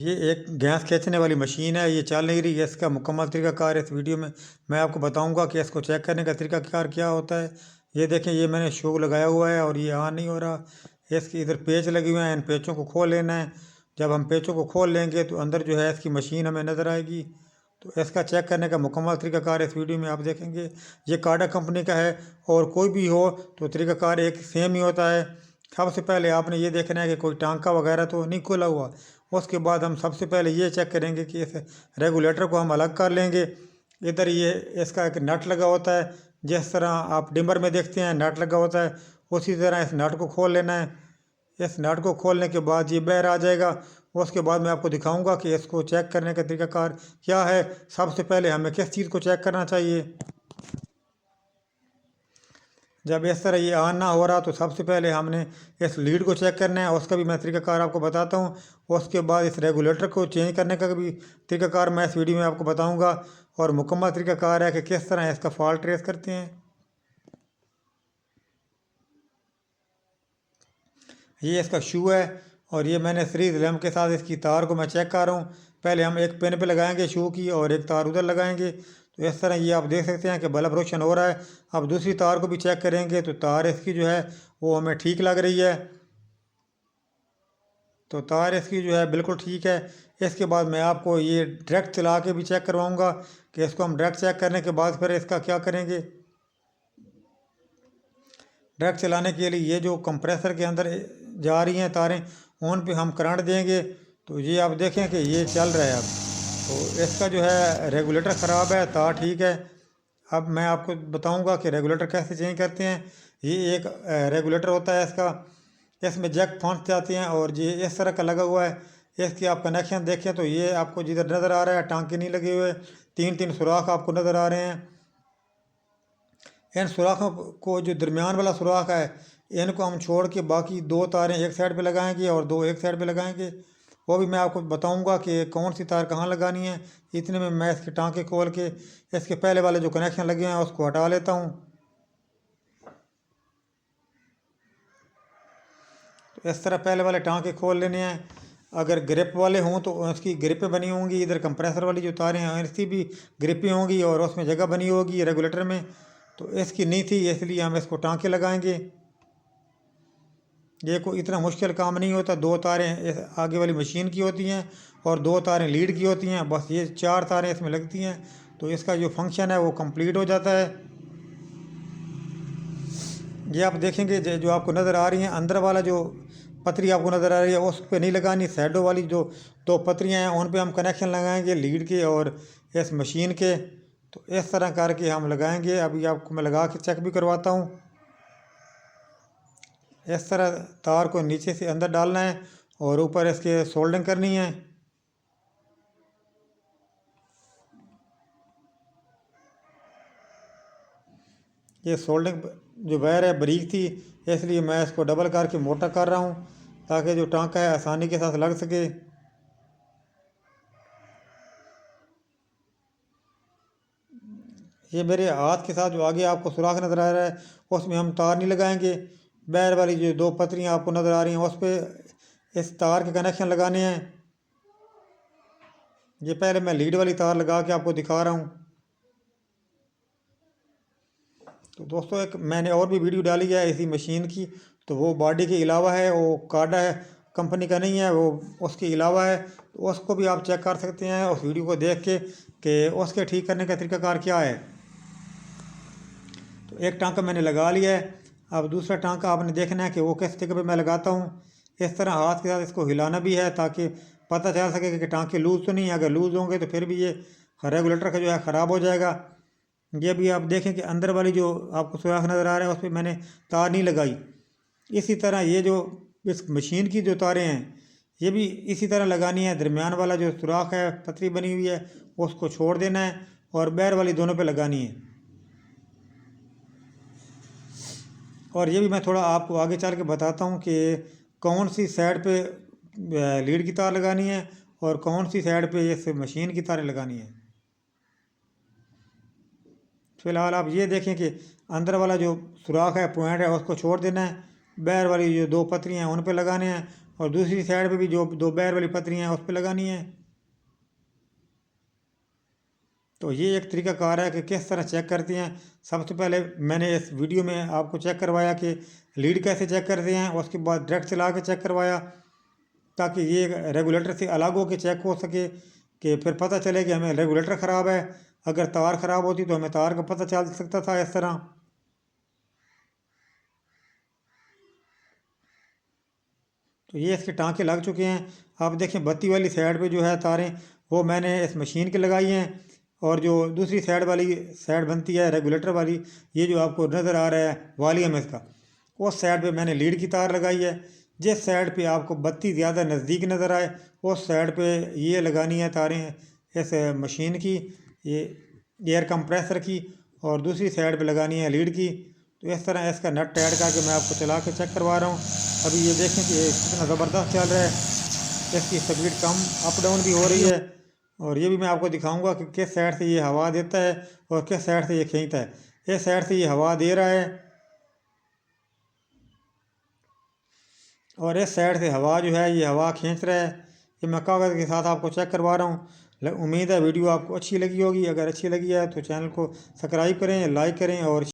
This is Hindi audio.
ये एक गैस खींचने वाली मशीन है, ये चल नहीं रही है। इसका मुकम्मल तरीक़ाकार इस वीडियो में मैं आपको बताऊंगा कि इसको चेक करने का तरीक़ाकार क्या होता है। ये देखें, ये मैंने शू लगाया हुआ है और ये ऑन नहीं हो रहा। इसके इधर पेच लगे हुए हैं, इन पेचों को खोल लेना है। जब हम पेचों को खोल लेंगे तो अंदर जो है इसकी मशीन हमें नज़र आएगी। तो इसका चेक करने का मुकम्मल तरीक़ाकार इस वीडियो में आप देखेंगे। ये काडा कंपनी का है और कोई भी हो तो तरीक़ाकार एक सेम ही होता है। सबसे पहले आपने ये देखना है कि कोई टांका वगैरह तो नहीं खुला हुआ। उसके बाद हम सबसे पहले ये चेक करेंगे कि इस रेगुलेटर को हम अलग कर लेंगे। इधर ये इसका एक नट लगा होता है, जिस तरह आप डिमर में देखते हैं नट लगा होता है, उसी तरह इस नट को खोल लेना है। इस नट को खोलने के बाद ये बाहर आ जाएगा। उसके बाद मैं आपको दिखाऊंगा कि इसको चेक करने का तरीकाकार क्या है। सबसे पहले हमें किस चीज़ को चेक करना चाहिए। जब इस तरह ये ऑन ना हो रहा तो सबसे पहले हमने इस लीड को चेक करना है, उसका भी मैं तरीकाकार आपको बताता हूँ। उसके बाद इस रेगुलेटर को चेंज करने का भी तरीकाकार मैं इस वीडियो में आपको बताऊँगा और मुकम्मल तरीकाकार है कि किस तरह इसका फॉल्ट ट्रेस करते हैं। ये इसका शू है और ये मैंने सीरीज लैम्प के साथ इसकी तार को मैं चेक कर रहा हूँ। पहले हम एक पिन पे लगाएंगे शू की और एक तार उधर लगाएंगे। तो इस तरह ये आप देख सकते हैं कि बल्ब रोशन हो रहा है। अब दूसरी तार को भी चेक करेंगे तो तार इसकी जो है वो हमें ठीक लग रही है। तो तार इसकी जो है बिल्कुल ठीक है। इसके बाद मैं आपको ये डायरेक्ट चला के भी चेक करवाऊँगा कि इसको हम डायरेक्ट चेक करने के बाद फिर इसका क्या करेंगे। डायरेक्ट चलाने के लिए ये जो कंप्रेसर के अंदर जा रही हैं तारें, उन पे हम करंट देंगे तो ये आप देखें कि ये चल रहा है अब। तो इसका जो है रेगुलेटर ख़राब है, तार ठीक है। अब मैं आपको बताऊंगा कि रेगुलेटर कैसे चेंज करते हैं। ये एक रेगुलेटर होता है इसका, इसमें जैक फंस जाते हैं और ये इस तरह का लगा हुआ है। इसके आप कनेक्शन देखें तो ये आपको जिधर नज़र आ रहा है टांके नहीं लगे हुए, तीन तीन सुराख आपको नज़र आ रहे हैं। इन सुराखों को जो दरमियान वाला सुराख है इनको हम छोड़ के बाकी दो तारें एक साइड पे लगाएंगे और दो एक साइड पे लगाएंगे। वो भी मैं आपको बताऊंगा कि कौन सी तार कहाँ लगानी है। इतने में मैं इसके टांके खोल के इसके पहले वाले जो कनेक्शन लगे हैं उसको हटा लेता हूँ। तो इस तरह पहले वाले टांके खोल लेने हैं। अगर ग्रिप वाले हों तो उसकी ग्रिपें बनी होंगी। इधर कंप्रेसर वाली जो तारें हैं इसकी भी ग्रिपें होंगी और उसमें जगह बनी होगी रेगुलेटर में। तो इसकी नहीं थी, इसलिए हम इसको टांके लगाएंगे। ये कोई इतना मुश्किल काम नहीं होता। दो तारें आगे वाली मशीन की होती हैं और दो तारें लीड की होती हैं, बस ये चार तारें इसमें लगती हैं तो इसका जो फंक्शन है वो कंप्लीट हो जाता है। ये आप देखेंगे जो आपको नज़र आ रही हैं अंदर वाला जो पतरी आपको नज़र आ रही है उस पर नहीं लगानी। साइडों वाली जो दो पतरियाँ हैं उन पे हम कनेक्शन लगाएंगे लीड के और इस मशीन के। तो इस तरह करके हम लगाएंगे। अभी आपको मैं लगा के चेक भी करवाता हूँ। इस तरह तार को नीचे से अंदर डालना है और ऊपर इसके सोल्डिंग करनी है। ये सोल्डिंग जो वायर है बारीक थी, इसलिए मैं इसको डबल करके मोटा कर रहा हूँ ताकि जो टांका है आसानी के साथ लग सके। ये मेरे हाथ के साथ जो आगे आपको सुराख नज़र आ रहा है उसमें हम तार नहीं लगाएंगे। बैर वाली जो दो पतरियाँ आपको नज़र आ रही हैं उस पर इस तार के कनेक्शन लगाने हैं। ये पहले मैं लीड वाली तार लगा के आपको दिखा रहा हूँ। तो दोस्तों एक मैंने और भी वीडियो डाली है इसी मशीन की, तो वो बॉडी के अलावा है, वो काडा है कंपनी का नहीं है, वो उसके अलावा है। तो उसको भी आप चेक कर सकते हैं उस वीडियो को देख के कि उसके ठीक करने का तरीकाकार क्या है। तो एक टांका मैंने लगा लिया है। अब दूसरा टांका आपने देखना है कि वो किस जगह पे मैं लगाता हूँ। इस तरह हाथ के साथ इसको हिलाना भी है ताकि पता चल सके कि टांके लूज़ तो नहीं है। अगर लूज़ होंगे तो फिर भी ये रेगुलेटर का जो है ख़राब हो जाएगा। ये भी आप देखें कि अंदर वाली जो आपको सुराख नज़र आ रहा है उस पर मैंने तार नहीं लगाई। इसी तरह ये जो इस मशीन की जो तारें हैं ये भी इसी तरह लगानी है। दरमियान वाला जो सुराख है पतरी बनी हुई है उसको छोड़ देना है और बैर वाली दोनों पे लगानी है। और ये भी मैं थोड़ा आपको आगे चल के बताता हूँ कि कौन सी साइड पे लीड की तार लगानी है और कौन सी साइड पे इस मशीन की तारें लगानी है। फिलहाल आप ये देखें कि अंदर वाला जो सुराख है पॉइंट है उसको छोड़ देना है। बैर वाली जो दो पतरियाँ हैं उन पे लगाने हैं और दूसरी साइड पे भी जो 2 बैर वाली पत्रियाँ हैं उस पर लगानी है। तो ये एक तरीकाकार है कि किस तरह चेक करते हैं। सबसे पहले मैंने इस वीडियो में आपको चेक करवाया कि लीड कैसे चेक करते हैं, उसके बाद डायरेक्ट चला के चेक करवाया ताकि ये रेगुलेटर से अलग हो के चेक हो सके, कि फिर पता चले कि हमें रेगुलेटर ख़राब है। अगर तार ख़राब होती तो हमें तार का पता चल सकता था इस तरह। तो ये इसके टाँके लग चुके हैं। आप देखें बत्ती वाली साइड पे जो है तारें वो मैंने इस मशीन के लगाई हैं, और जो दूसरी साइड वाली साइड बनती है रेगुलेटर वाली, ये जो आपको नज़र आ रहा है वॉल्यूम इसका, उस साइड पे मैंने लीड की तार लगाई है। जिस साइड पे आपको बत्ती ज़्यादा नज़दीक नज़र आए उस साइड पे ये लगानी है तारें इस मशीन की, ये एयर कंप्रेसर की, और दूसरी साइड पे लगानी है लीड की। तो इस तरह इसका नट टाइट करके मैं आपको चला के चेक करवा रहा हूँ। अभी ये देखें कि ये कितना ज़बरदस्त चल रहा है, इसकी स्पीड कम अप डाउन भी हो रही है। और ये भी मैं आपको दिखाऊंगा कि किस साइड से ये हवा देता है और किस साइड से ये खींचता है। इस साइड से ये हवा दे रहा है और इस साइड से हवा जो है ये हवा खींच रहा है। ये मैं कागज़ के साथ आपको चेक करवा रहा हूँ। उम्मीद है वीडियो आपको अच्छी लगी होगी। अगर अच्छी लगी है तो चैनल को सब्सक्राइब करें, लाइक करें और